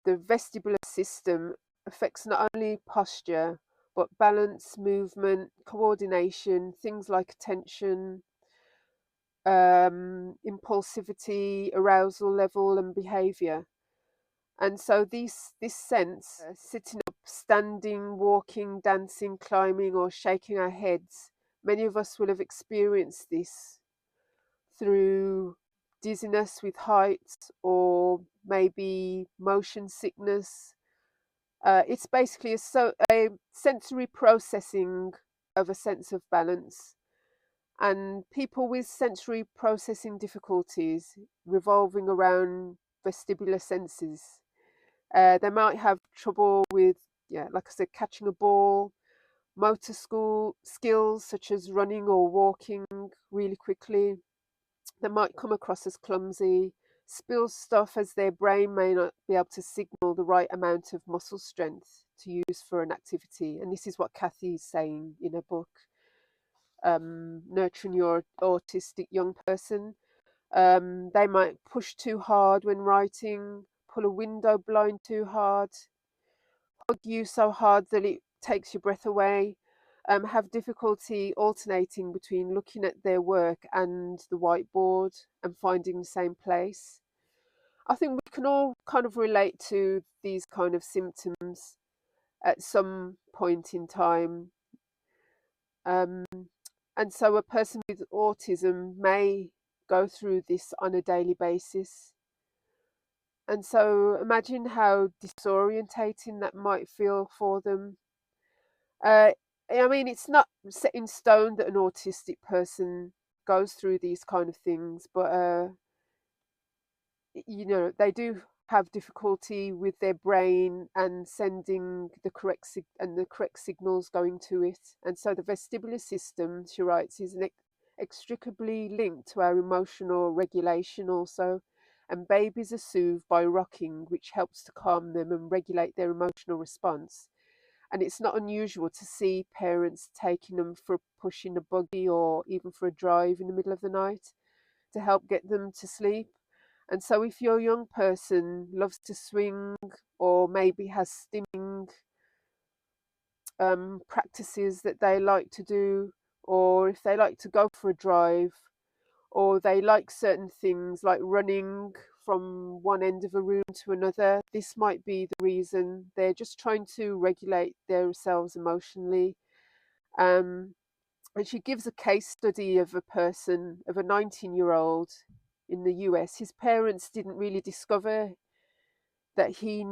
the vestibular system affects not only posture, but balance, movement, coordination, things like attention, impulsivity, arousal level, and behavior. And so this sense, sitting up, standing, walking, dancing, climbing, or shaking our heads, many of us will have experienced this through dizziness with heights or maybe motion sickness. It's basically a sensory processing of a sense of balance. And people with sensory processing difficulties revolving around vestibular senses, they might have trouble with, yeah, like I said, catching a ball, motor school skills such as running or walking really quickly. They might come across as clumsy, spill stuff as their brain may not be able to signal the right amount of muscle strength to use for an activity. And this is what Kathy is saying in her book, Nurturing Your Autistic Young Person. They might push too hard when writing, pull a window blind too hard, hug you so hard that it takes your breath away, have difficulty alternating between looking at their work and the whiteboard and finding the same place. I think we can all kind of relate to these kind of symptoms at some point in time. Um, and so a person with autism may go through this on a daily basis. And so imagine how disorientating that might feel for them. Uh, I mean, it's not set in stone that an autistic person goes through these kind of things, but they do have difficulty with their brain and sending the correct signals going to it. And so the vestibular system, she writes, is extricably linked to our emotional regulation also. And babies are soothed by rocking, which helps to calm them and regulate their emotional response. And it's not unusual to see parents taking them for a push in a buggy or even for a drive in the middle of the night to help get them to sleep. And so, if your young person loves to swing or maybe has stimming practices that they like to do, or if they like to go for a drive, or they like certain things like running from one end of a room to another, this might be the reason. They're just trying to regulate themselves emotionally. And she gives a case study of a 19-year-old in the US. His parents didn't really discover that he